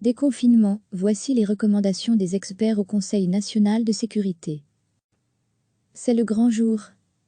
Déconfinement, voici les recommandations des experts au Conseil national de sécurité. C'est le grand jour.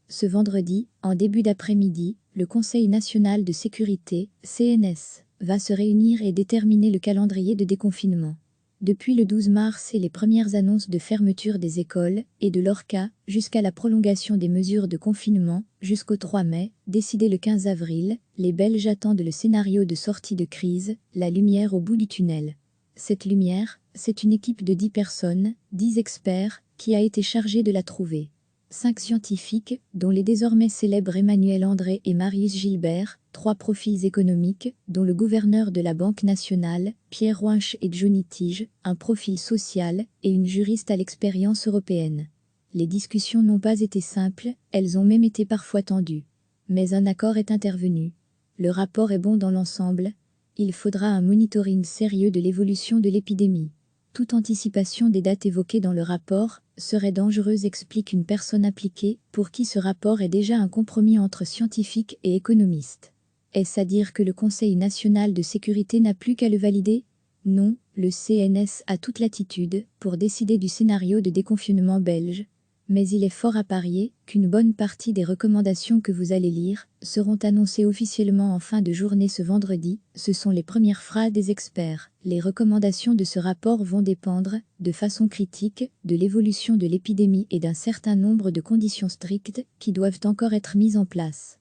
Ce vendredi, en début d'après-midi, le Conseil national de sécurité, CNS, va se réunir et déterminer le calendrier de déconfinement. Depuis le 12 mars et les premières annonces de fermeture des écoles et de l'ORCA, jusqu'à la prolongation des mesures de confinement, jusqu'au 3 mai, décidé le 15 avril, les Belges attendent le scénario de sortie de crise, la lumière au bout du tunnel. Cette lumière, c'est une équipe de 10 personnes, 10 experts, qui a été chargée de la trouver. 5 scientifiques, dont les désormais célèbres Emmanuel André et Marius Gilbert, 3 profils économiques, dont le gouverneur de la Banque nationale, Pierre Rouanche et Johnny Tige, un profil social, et une juriste à l'expérience européenne. Les discussions n'ont pas été simples, elles ont même été parfois tendues. Mais un accord est intervenu. Le rapport est bon dans l'ensemble. Il faudra un monitoring sérieux de l'évolution de l'épidémie. Toute anticipation des dates évoquées dans le rapport serait dangereuse, explique une personne impliquée, pour qui ce rapport est déjà un compromis entre scientifiques et économistes. Est-ce à dire que le Conseil national de sécurité n'a plus qu'à le valider? Non, le CNS a toute latitude pour décider du scénario de déconfinement belge. Mais il est fort à parier qu'une bonne partie des recommandations que vous allez lire seront annoncées officiellement en fin de journée ce vendredi. Ce sont les premières phrases des experts. Les recommandations de ce rapport vont dépendre, de façon critique, de l'évolution de l'épidémie et d'un certain nombre de conditions strictes qui doivent encore être mises en place.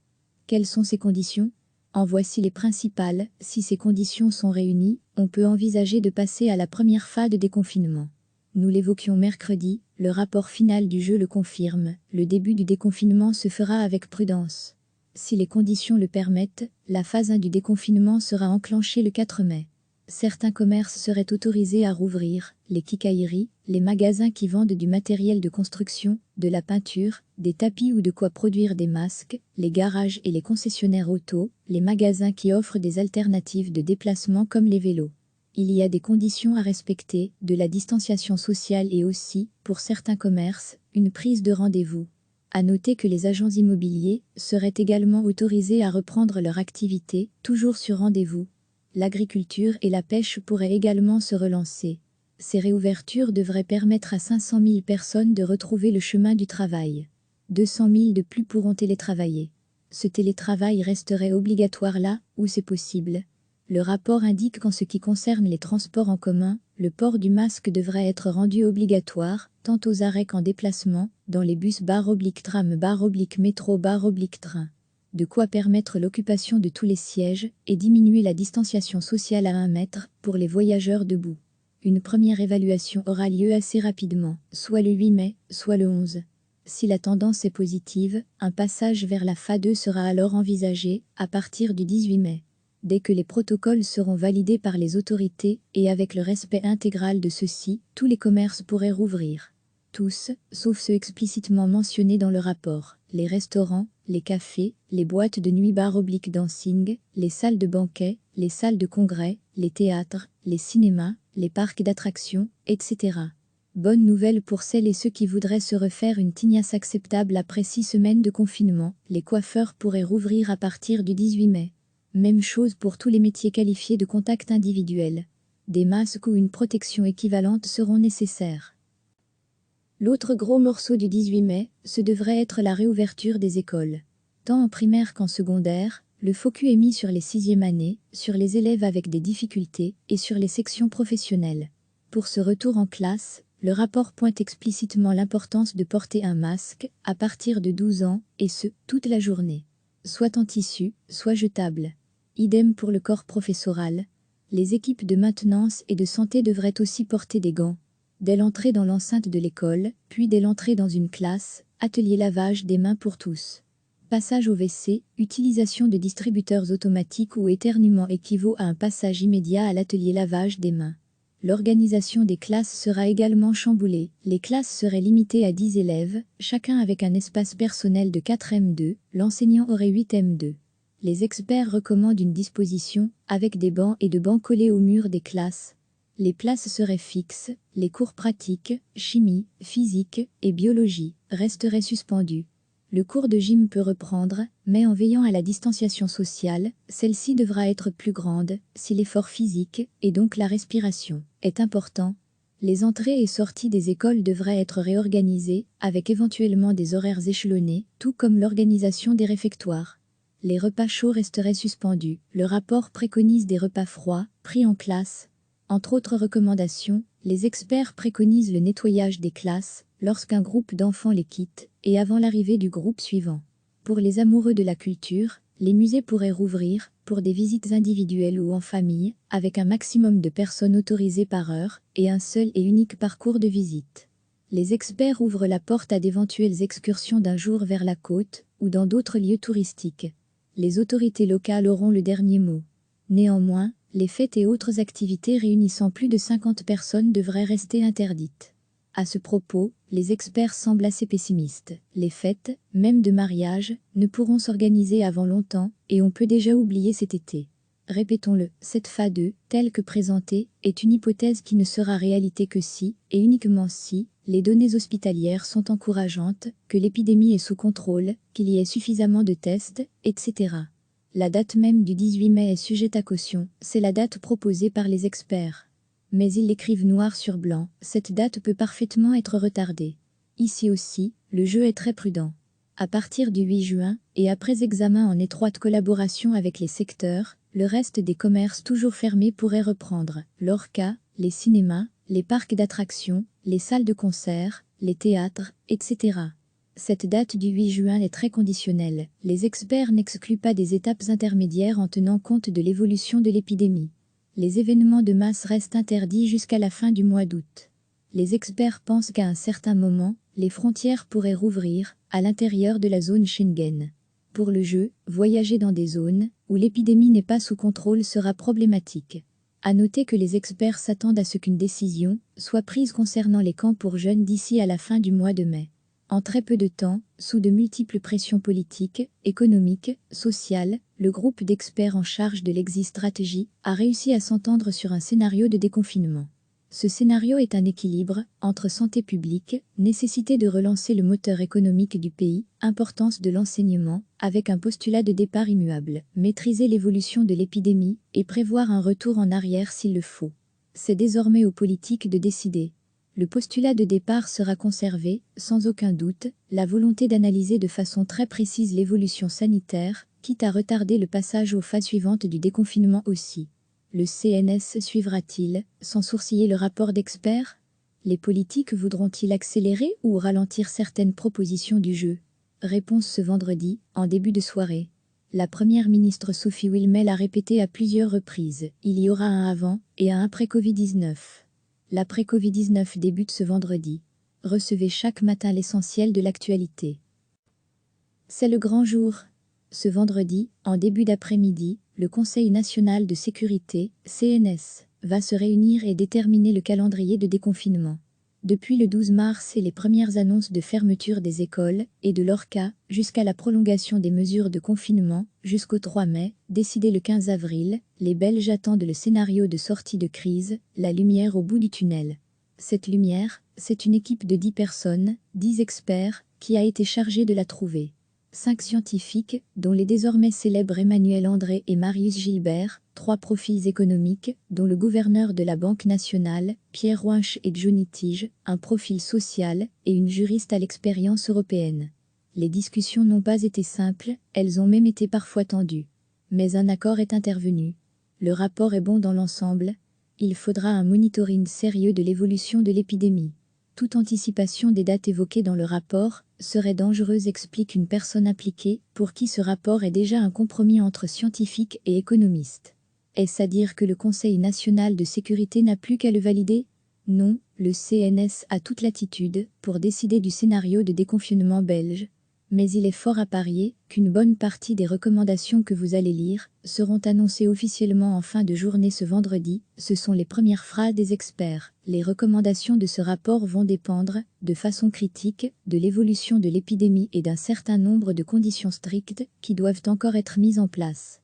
Quelles sont ces conditions? En voici les principales. Si ces conditions sont réunies, on peut envisager de passer à la première phase de déconfinement. Nous l'évoquions mercredi, le rapport final du jeu le confirme, le début du déconfinement se fera avec prudence. Si les conditions le permettent, la phase 1 du déconfinement sera enclenchée le 4 mai. Certains commerces seraient autorisés à rouvrir, les quincailleries, les magasins qui vendent du matériel de construction, de la peinture, des tapis ou de quoi produire des masques, les garages et les concessionnaires auto, les magasins qui offrent des alternatives de déplacement comme les vélos. Il y a des conditions à respecter, de la distanciation sociale et aussi, pour certains commerces, une prise de rendez-vous. À noter que les agents immobiliers seraient également autorisés à reprendre leur activité, toujours sur rendez-vous. L'agriculture et la pêche pourraient également se relancer. Ces réouvertures devraient permettre à 500 000 personnes de retrouver le chemin du travail. 200 000 de plus pourront télétravailler. Ce télétravail resterait obligatoire là où c'est possible. Le rapport indique qu'en ce qui concerne les transports en commun, le port du masque devrait être rendu obligatoire, tant aux arrêts qu'en déplacement, dans les bus /tram /métro /train. De quoi permettre l'occupation de tous les sièges et diminuer la distanciation sociale à 1 mètre pour les voyageurs debout. Une première évaluation aura lieu assez rapidement, soit le 8 mai, soit le 11. Si la tendance est positive, un passage vers la phase 2 sera alors envisagé, à partir du 18 mai. Dès que les protocoles seront validés par les autorités et avec le respect intégral de ceux-ci, tous les commerces pourraient rouvrir. Tous, sauf ceux explicitement mentionnés dans le rapport, les restaurants, les cafés, les boîtes de nuit /dancing, les salles de banquet, les salles de congrès, les théâtres, les cinémas, les parcs d'attractions, etc. Bonne nouvelle pour celles et ceux qui voudraient se refaire une tignasse acceptable après 6 semaines de confinement, les coiffeurs pourraient rouvrir à partir du 18 mai. Même chose pour tous les métiers qualifiés de contact individuel. Des masques ou une protection équivalente seront nécessaires. L'autre gros morceau du 18 mai, ce devrait être la réouverture des écoles. Tant en primaire qu'en secondaire, le focus est mis sur les 6e années, sur les élèves avec des difficultés et sur les sections professionnelles. Pour ce retour en classe, le rapport pointe explicitement l'importance de porter un masque à partir de 12 ans, et ce, toute la journée. Soit en tissu, soit jetable. Idem pour le corps professoral. Les équipes de maintenance et de santé devraient aussi porter des gants. Dès l'entrée dans l'enceinte de l'école, puis dès l'entrée dans une classe, atelier lavage des mains pour tous. Passage au WC, utilisation de distributeurs automatiques ou éternuement équivaut à un passage immédiat à l'atelier lavage des mains. L'organisation des classes sera également chamboulée. Les classes seraient limitées à 10 élèves, chacun avec un espace personnel de 4 M2, l'enseignant aurait 8 M2. Les experts recommandent une disposition avec des bancs et de bancs collés au mur des classes. Les places seraient fixes, les cours pratiques, chimie, physique et biologie resteraient suspendus. Le cours de gym peut reprendre, mais en veillant à la distanciation sociale, celle-ci devra être plus grande si l'effort physique, et donc la respiration, est important. Les entrées et sorties des écoles devraient être réorganisées, avec éventuellement des horaires échelonnés, tout comme l'organisation des réfectoires. Les repas chauds resteraient suspendus. Le rapport préconise des repas froids, pris en classe. Entre autres recommandations, les experts préconisent le nettoyage des classes lorsqu'un groupe d'enfants les quitte et avant l'arrivée du groupe suivant. Pour les amoureux de la culture, les musées pourraient rouvrir pour des visites individuelles ou en famille, avec un maximum de personnes autorisées par heure et un seul et unique parcours de visite. Les experts ouvrent la porte à d'éventuelles excursions d'un jour vers la côte ou dans d'autres lieux touristiques. Les autorités locales auront le dernier mot. Néanmoins, les fêtes et autres activités réunissant plus de 50 personnes devraient rester interdites. À ce propos, les experts semblent assez pessimistes. Les fêtes, même de mariage, ne pourront s'organiser avant longtemps et on peut déjà oublier cet été. Répétons-le, cette FA2, telle que présentée, est une hypothèse qui ne sera réalité que si, et uniquement si, les données hospitalières sont encourageantes, que l'épidémie est sous contrôle, qu'il y ait suffisamment de tests, etc. La date même du 18 mai est sujette à caution, c'est la date proposée par les experts. Mais ils l'écrivent noir sur blanc, cette date peut parfaitement être retardée. Ici aussi, le jeu est très prudent. À partir du 8 juin, et après examen en étroite collaboration avec les secteurs, le reste des commerces toujours fermés pourrait reprendre. L'ORCA, les cinémas, les parcs d'attractions, les salles de concert, les théâtres, etc. Cette date du 8 juin est très conditionnelle. Les experts n'excluent pas des étapes intermédiaires en tenant compte de l'évolution de l'épidémie. Les événements de masse restent interdits jusqu'à la fin du mois d'août. Les experts pensent qu'à un certain moment, les frontières pourraient rouvrir, à l'intérieur de la zone Schengen. Pour le jeu, voyager dans des zones où l'épidémie n'est pas sous contrôle sera problématique. À noter que les experts s'attendent à ce qu'une décision soit prise concernant les camps pour jeunes d'ici à la fin du mois de mai. En très peu de temps, sous de multiples pressions politiques, économiques, sociales, le groupe d'experts en charge de l'exit-stratégie a réussi à s'entendre sur un scénario de déconfinement. Ce scénario est un équilibre entre santé publique, nécessité de relancer le moteur économique du pays, importance de l'enseignement, avec un postulat de départ immuable, maîtriser l'évolution de l'épidémie et prévoir un retour en arrière s'il le faut. C'est désormais aux politiques de décider. Le postulat de départ sera conservé, sans aucun doute, la volonté d'analyser de façon très précise l'évolution sanitaire, quitte à retarder le passage aux phases suivantes du déconfinement aussi. Le CNS suivra-t-il, sans sourciller le rapport d'experts? Les politiques voudront-ils accélérer ou ralentir certaines propositions du jeu? Réponse ce vendredi, en début de soirée. La première ministre Sophie Wilmel a répété à plusieurs reprises, il y aura un avant et un après Covid-19. L'après-Covid-19 débute ce vendredi. Recevez chaque matin l'essentiel de l'actualité. C'est le grand jour. Ce vendredi, en début d'après-midi, le Conseil national de sécurité, CNS, va se réunir et déterminer le calendrier de déconfinement. Depuis le 12 mars et les premières annonces de fermeture des écoles et de l'ORCA, jusqu'à la prolongation des mesures de confinement, jusqu'au 3 mai, décidé le 15 avril, les Belges attendent le scénario de sortie de crise, la lumière au bout du tunnel. Cette lumière, c'est une équipe de 10 personnes, 10 experts, qui a été chargée de la trouver. 5 scientifiques, dont les désormais célèbres Emmanuel André et Marius Gilbert, 3 profils économiques, dont le gouverneur de la Banque nationale, Pierre Rouanche et Johnny Tige, un profil social, et une juriste à l'expérience européenne. Les discussions n'ont pas été simples, elles ont même été parfois tendues. Mais un accord est intervenu. Le rapport est bon dans l'ensemble. Il faudra un monitoring sérieux de l'évolution de l'épidémie. Toute anticipation des dates évoquées dans le rapport serait dangereuse, explique une personne impliquée, pour qui ce rapport est déjà un compromis entre scientifiques et économistes. Est-ce à dire que le Conseil national de sécurité n'a plus qu'à le valider? Non, le CNS a toute latitude pour décider du scénario de déconfinement belge. Mais il est fort à parier qu'une bonne partie des recommandations que vous allez lire seront annoncées officiellement en fin de journée ce vendredi. Ce sont les premières phrases des experts. Les recommandations de ce rapport vont dépendre, de façon critique, de l'évolution de l'épidémie et d'un certain nombre de conditions strictes qui doivent encore être mises en place.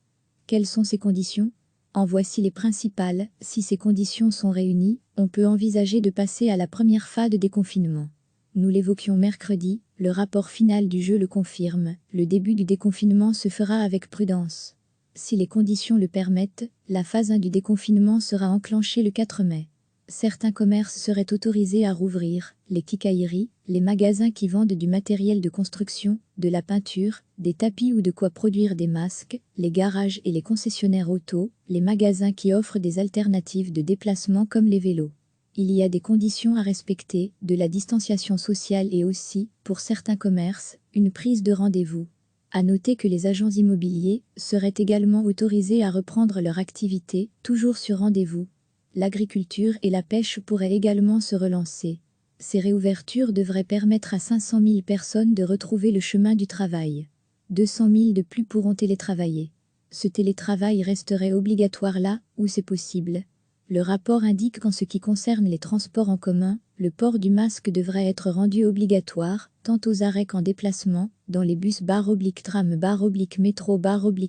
Quelles sont ces conditions? En voici les principales. Si ces conditions sont réunies, on peut envisager de passer à la première phase de déconfinement. Nous l'évoquions mercredi, Le rapport final du jeu le confirme, le début du déconfinement se fera avec prudence. Si les conditions le permettent, la phase 1 du déconfinement sera enclenchée le 4 mai. Certains commerces seraient autorisés à rouvrir, les quincailleries, les magasins qui vendent du matériel de construction, de la peinture, des tapis ou de quoi produire des masques, les garages et les concessionnaires auto, les magasins qui offrent des alternatives de déplacement comme les vélos. Il y a des conditions à respecter, de la distanciation sociale et aussi, pour certains commerces, une prise de rendez-vous. À noter que les agents immobiliers seraient également autorisés à reprendre leur activité, toujours sur rendez-vous. L'agriculture et la pêche pourraient également se relancer. Ces réouvertures devraient permettre à 500 000 personnes de retrouver le chemin du travail. 200 000 de plus pourront télétravailler. Ce télétravail resterait obligatoire là où c'est possible. Le rapport indique qu'en ce qui concerne les transports en commun, le port du masque devrait être rendu obligatoire, tant aux arrêts qu'en déplacement, dans les bus /tram /métro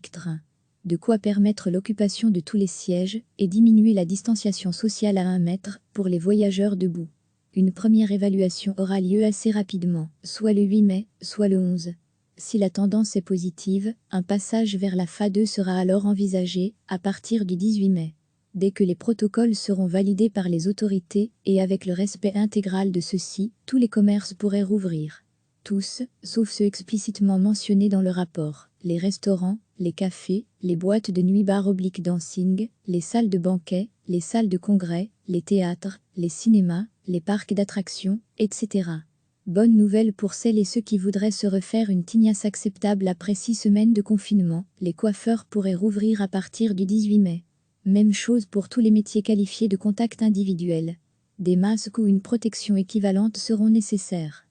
/train. De quoi permettre l'occupation de tous les sièges et diminuer la distanciation sociale à 1 mètre pour les voyageurs debout. Une première évaluation aura lieu assez rapidement, soit le 8 mai, soit le 11. Si la tendance est positive, un passage vers la phase 2 sera alors envisagé, à partir du 18 mai. Dès que les protocoles seront validés par les autorités et avec le respect intégral de ceux-ci, tous les commerces pourraient rouvrir. Tous, sauf ceux explicitement mentionnés dans le rapport, les restaurants, les cafés, les boîtes de nuit /dancing, les salles de banquet, les salles de congrès, les théâtres, les cinémas, les parcs d'attractions, etc. Bonne nouvelle pour celles et ceux qui voudraient se refaire une tignasse acceptable après 6 semaines de confinement, les coiffeurs pourraient rouvrir à partir du 18 mai. Même chose pour tous les métiers qualifiés de contact individuel. Des masques ou une protection équivalente seront nécessaires.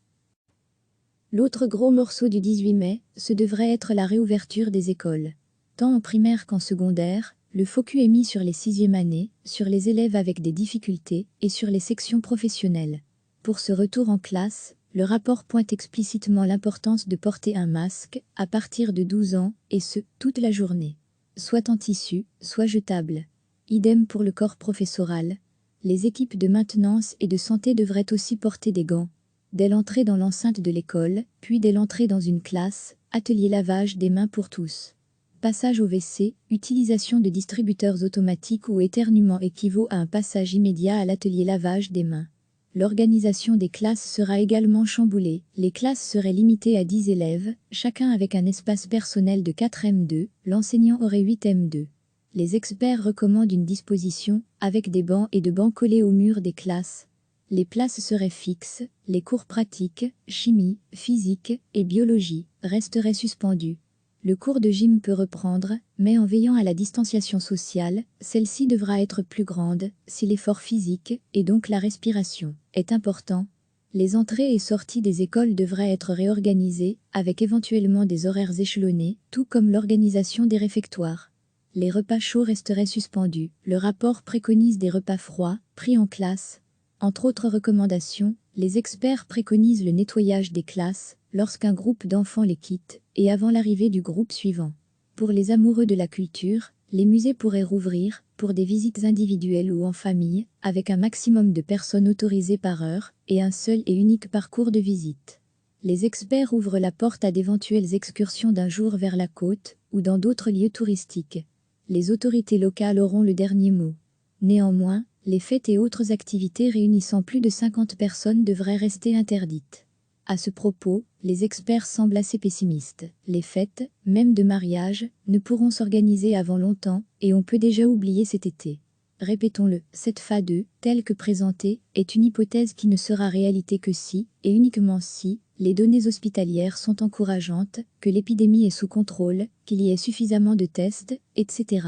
L'autre gros morceau du 18 mai, ce devrait être la réouverture des écoles. Tant en primaire qu'en secondaire, le focus est mis sur les 6e années, sur les élèves avec des difficultés et sur les sections professionnelles. Pour ce retour en classe, le rapport pointe explicitement l'importance de porter un masque à partir de 12 ans, et ce, toute la journée. Soit en tissu, soit jetable. Idem pour le corps professoral. Les équipes de maintenance et de santé devraient aussi porter des gants. Dès l'entrée dans l'enceinte de l'école, puis dès l'entrée dans une classe, atelier lavage des mains pour tous. Passage au WC, utilisation de distributeurs automatiques ou éternuement équivaut à un passage immédiat à l'atelier lavage des mains. L'organisation des classes sera également chamboulée. Les classes seraient limitées à 10 élèves, chacun avec un espace personnel de 4 M2, l'enseignant aurait 8 M2. Les experts recommandent une disposition, avec des bancs et de bancs collés au mur des classes. Les places seraient fixes, les cours pratiques, chimie, physique et biologie, resteraient suspendus. Le cours de gym peut reprendre, mais en veillant à la distanciation sociale, celle-ci devra être plus grande, si l'effort physique, et donc la respiration, est important. Les entrées et sorties des écoles devraient être réorganisées, avec éventuellement des horaires échelonnés, tout comme l'organisation des réfectoires. Les repas chauds resteraient suspendus. Le rapport préconise des repas froids, pris en classe. Entre autres recommandations, les experts préconisent le nettoyage des classes lorsqu'un groupe d'enfants les quitte et avant l'arrivée du groupe suivant. Pour les amoureux de la culture, les musées pourraient rouvrir pour des visites individuelles ou en famille, avec un maximum de personnes autorisées par heure et un seul et unique parcours de visite. Les experts ouvrent la porte à d'éventuelles excursions d'un jour vers la côte ou dans d'autres lieux touristiques. Les autorités locales auront le dernier mot. Néanmoins, les fêtes et autres activités réunissant plus de 50 personnes devraient rester interdites. À ce propos, les experts semblent assez pessimistes. Les fêtes, même de mariage, ne pourront s'organiser avant longtemps et on peut déjà oublier cet été. Répétons-le, cette phase 2, telle que présentée, est une hypothèse qui ne sera réalité que si, et uniquement si, les données hospitalières sont encourageantes, que l'épidémie est sous contrôle, qu'il y ait suffisamment de tests, etc.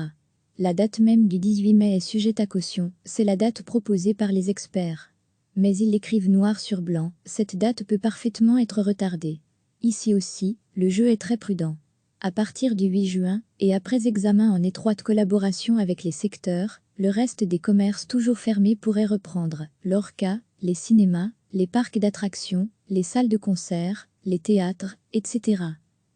La date même du 18 mai est sujette à caution, c'est la date proposée par les experts. Mais ils l'écrivent noir sur blanc, cette date peut parfaitement être retardée. Ici aussi, le jeu est très prudent. À partir du 8 juin, et après examen en étroite collaboration avec les secteurs, le reste des commerces toujours fermés pourrait reprendre. L'ORCA, les cinémas, les parcs d'attractions, les salles de concert, les théâtres, etc.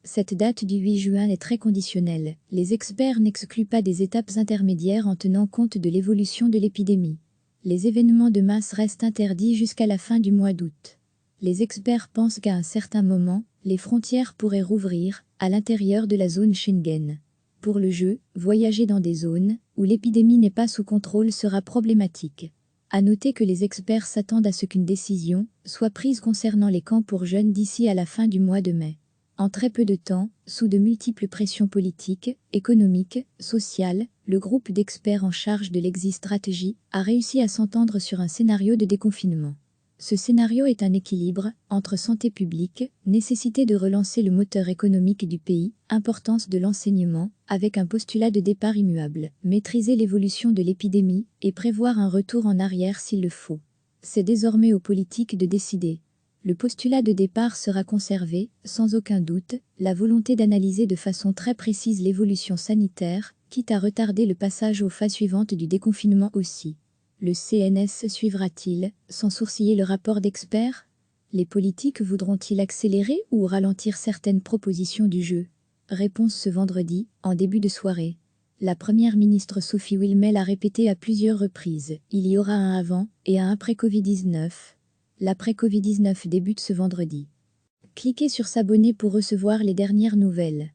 Cette date du 8 juin est très conditionnelle. Les experts n'excluent pas des étapes intermédiaires en tenant compte de l'évolution de l'épidémie. Les événements de masse restent interdits jusqu'à la fin du mois d'août. Les experts pensent qu'à un certain moment, les frontières pourraient rouvrir à l'intérieur de la zone Schengen. Pour le jeu, voyager dans des zones où l'épidémie n'est pas sous contrôle sera problématique. À noter que les experts s'attendent à ce qu'une décision soit prise concernant les camps pour jeunes d'ici à la fin du mois de mai. En très peu de temps, sous de multiples pressions politiques, économiques, sociales, le groupe d'experts en charge de l'exit stratégie a réussi à s'entendre sur un scénario de déconfinement. Ce scénario est un équilibre entre santé publique, nécessité de relancer le moteur économique du pays, importance de l'enseignement, avec un postulat de départ immuable, maîtriser l'évolution de l'épidémie et prévoir un retour en arrière s'il le faut. C'est désormais aux politiques de décider. Le postulat de départ sera conservé, sans aucun doute, la volonté d'analyser de façon très précise l'évolution sanitaire, quitte à retarder le passage aux phases suivantes du déconfinement aussi. Le CNS suivra-t-il, sans sourciller le rapport d'experts? Les politiques voudront-ils accélérer ou ralentir certaines propositions du jeu? Réponse ce vendredi, en début de soirée. La première ministre Sophie Wilmel a répété à plusieurs reprises, il y aura un avant et un après Covid-19. L'après Covid-19 débute ce vendredi. Cliquez sur s'abonner pour recevoir les dernières nouvelles.